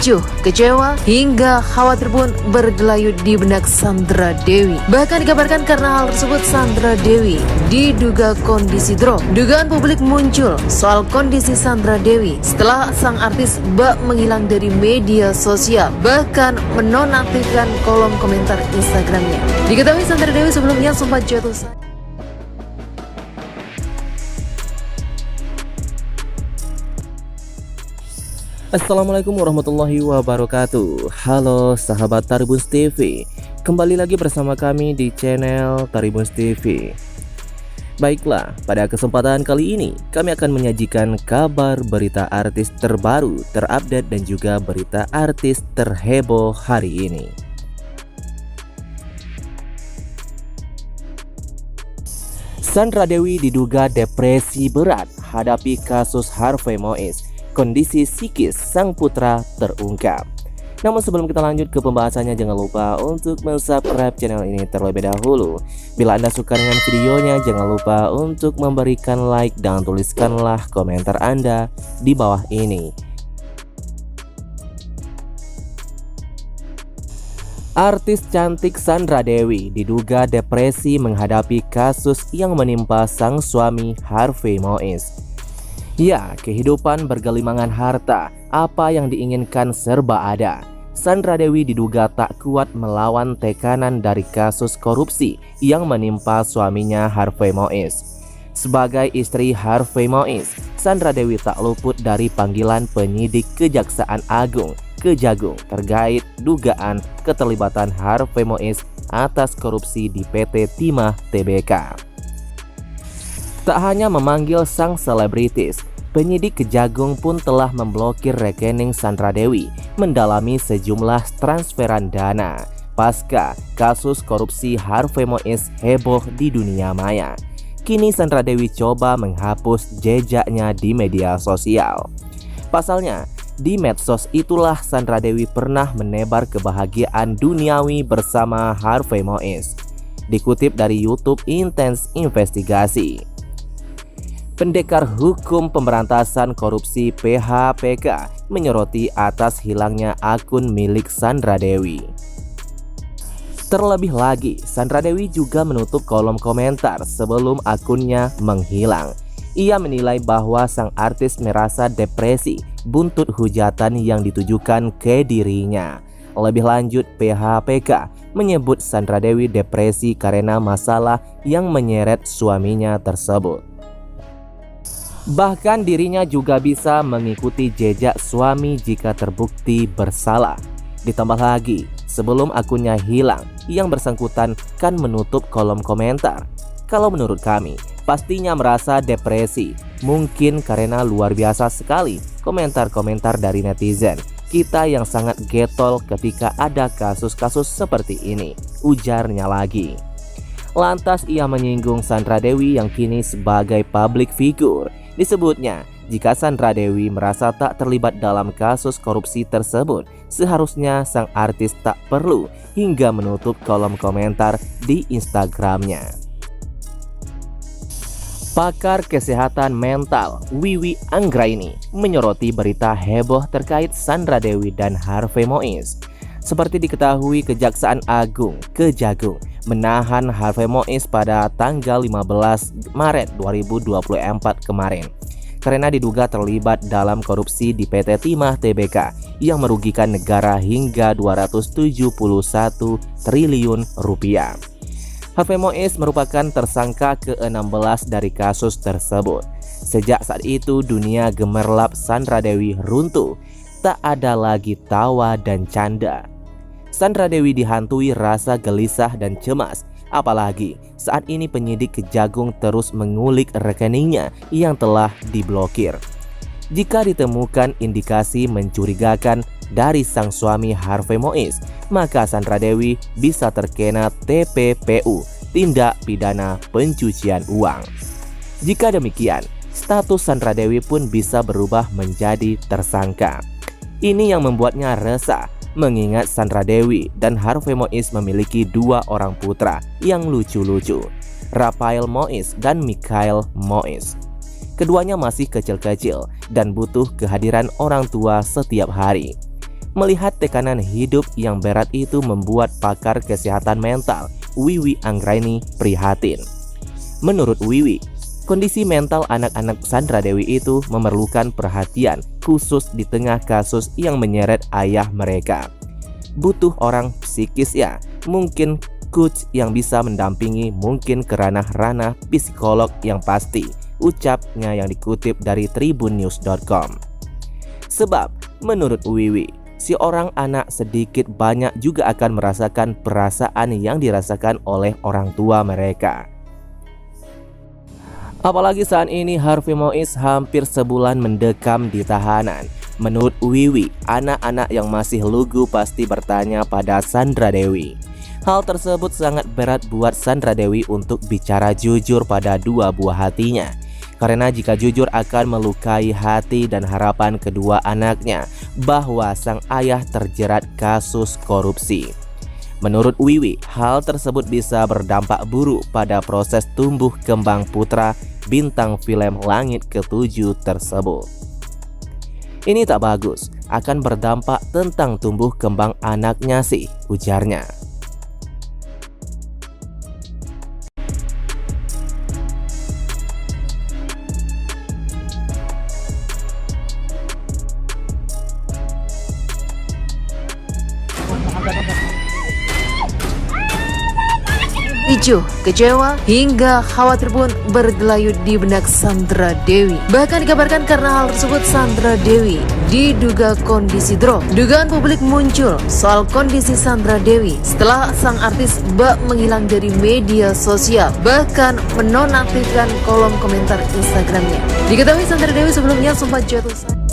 ricuh, kecewa, hingga khawatir pun berdelayut di benak Sandra Dewi. Bahkan dikabarkan karena hal tersebut Sandra Dewi diduga kondisi drop. Dugaan publik muncul soal kondisi Sandra Dewi setelah sang artis bak menghilang dari media sosial, bahkan menonaktifkan kolom komentar Instagramnya. Diketahui Sandra Dewi sebelumnya sempat jatuh sakit. Assalamualaikum warahmatullahi wabarakatuh. Halo sahabat Tribunz TV, kembali lagi bersama kami di channel Tribunz TV. Baiklah, pada kesempatan kali ini kami akan menyajikan kabar berita artis terbaru, terupdate dan juga berita artis terheboh hari ini. Sandra Dewi diduga depresi berat hadapi kasus Harvey Mois. Kondisi psikis sang putra terungkap. Namun sebelum kita lanjut ke pembahasannya, jangan lupa untuk subscribe channel ini terlebih dahulu. Bila Anda suka dengan videonya, jangan lupa untuk memberikan like dan tuliskanlah komentar Anda di bawah ini. Artis cantik Sandra Dewi diduga depresi menghadapi kasus yang menimpa sang suami Harvey Mois. Ya, kehidupan bergelimangan harta, apa yang diinginkan serba ada. Sandra Dewi diduga tak kuat melawan tekanan dari kasus korupsi yang menimpa suaminya Harvey Mois. Sebagai istri Harvey Mois, Sandra Dewi tak luput dari panggilan penyidik Kejaksaan Agung Kejagung terkait dugaan keterlibatan Harvey Mois atas korupsi di PT Timah Tbk. Tak hanya memanggil sang selebritis, penyidik Kejagung pun telah memblokir rekening Sandra Dewi mendalami sejumlah transferan dana pasca kasus korupsi Harvey Mois heboh di dunia maya. Kini Sandra Dewi coba menghapus jejaknya di media sosial. Pasalnya, di medsos itulah Sandra Dewi pernah menebar kebahagiaan duniawi bersama Harvey Mois. Dikutip dari YouTube Intens Investigasi, Pendekar Hukum Pemberantasan Korupsi PHPK menyoroti atas hilangnya akun milik Sandra Dewi. Terlebih lagi, Sandra Dewi juga menutup kolom komentar sebelum akunnya menghilang. Ia menilai bahwa sang artis merasa depresi buntut hujatan yang ditujukan ke dirinya. Lebih lanjut, PHPK menyebut Sandra Dewi depresi karena masalah yang menyeret suaminya tersebut. Bahkan dirinya juga bisa mengikuti jejak suami jika terbukti bersalah. Ditambah lagi, sebelum akunnya hilang, yang bersangkutan kan menutup kolom komentar. Kalau menurut kami, pastinya merasa depresi. Mungkin karena luar biasa sekali komentar-komentar dari netizen. Kita yang sangat getol ketika ada kasus-kasus seperti ini, ujarnya lagi. Lantas ia menyinggung Sandra Dewi yang kini sebagai public figure. Disebutnya, jika Sandra Dewi merasa tak terlibat dalam kasus korupsi tersebut, seharusnya sang artis tak perlu hingga menutup kolom komentar di Instagramnya. Pakar kesehatan mental Wiwi Anggraini menyoroti berita heboh terkait Sandra Dewi dan Harvey Mois. Seperti diketahui, Kejaksaan Agung Kejagung menahan Harvey Mois pada tanggal 15 Maret 2024 kemarin karena diduga terlibat dalam korupsi di PT Timah Tbk yang merugikan negara hingga 271 triliun rupiah. Harvey Mois merupakan tersangka ke-16 dari kasus tersebut. Sejak saat itu dunia gemerlap Sandra Dewi runtuh, tak ada lagi tawa dan canda. Sandra Dewi dihantui rasa gelisah dan cemas, apalagi saat ini penyidik Kejagung terus mengulik rekeningnya yang telah diblokir. Jika ditemukan indikasi mencurigakan dari sang suami Harvey Mois, maka Sandra Dewi bisa terkena TPPU, tindak pidana pencucian uang. Jika demikian, status Sandra Dewi pun bisa berubah menjadi tersangka. Ini yang membuatnya resah, mengingat Sandra Dewi dan Harvey Mois memiliki dua orang putra yang lucu-lucu, Rafael Mois dan Michael Mois. Keduanya masih kecil-kecil dan butuh kehadiran orang tua setiap hari. Melihat tekanan hidup yang berat itu membuat pakar kesehatan mental Wiwi Anggraini prihatin. Menurut Wiwi, kondisi mental anak-anak Sandra Dewi itu memerlukan perhatian khusus di tengah kasus yang menyeret ayah mereka. Butuh orang psikis ya, mungkin coach yang bisa mendampingi, mungkin ke ranah-ranah psikolog yang pasti, ucapnya yang dikutip dari tribunnews.com. Sebab menurut Wiwi, si orang anak sedikit banyak juga akan merasakan perasaan yang dirasakan oleh orang tua mereka. Apalagi saat ini Harvey Mois hampir sebulan mendekam di tahanan. Menurut Wiwi, anak-anak yang masih lugu pasti bertanya pada Sandra Dewi. Hal tersebut sangat berat buat Sandra Dewi untuk bicara jujur pada dua buah hatinya. Karena jika jujur akan melukai hati dan harapan kedua anaknya bahwa sang ayah terjerat kasus korupsi. Menurut Wiwi, hal tersebut bisa berdampak buruk pada proses tumbuh kembang putra bintang film Langit Ketujuh tersebut. Ini tak bagus, akan berdampak tentang tumbuh kembang anaknya sih, ujarnya. Ricuh, kecewa, hingga khawatir pun bergelayut di benak Sandra Dewi. Bahkan dikabarkan karena hal tersebut Sandra Dewi diduga kondisi drop. Dugaan publik muncul soal kondisi Sandra Dewi setelah sang artis bak menghilang dari media sosial, bahkan menonaktifkan kolom komentar Instagramnya. Diketahui Sandra Dewi sebelumnya sempat jatuh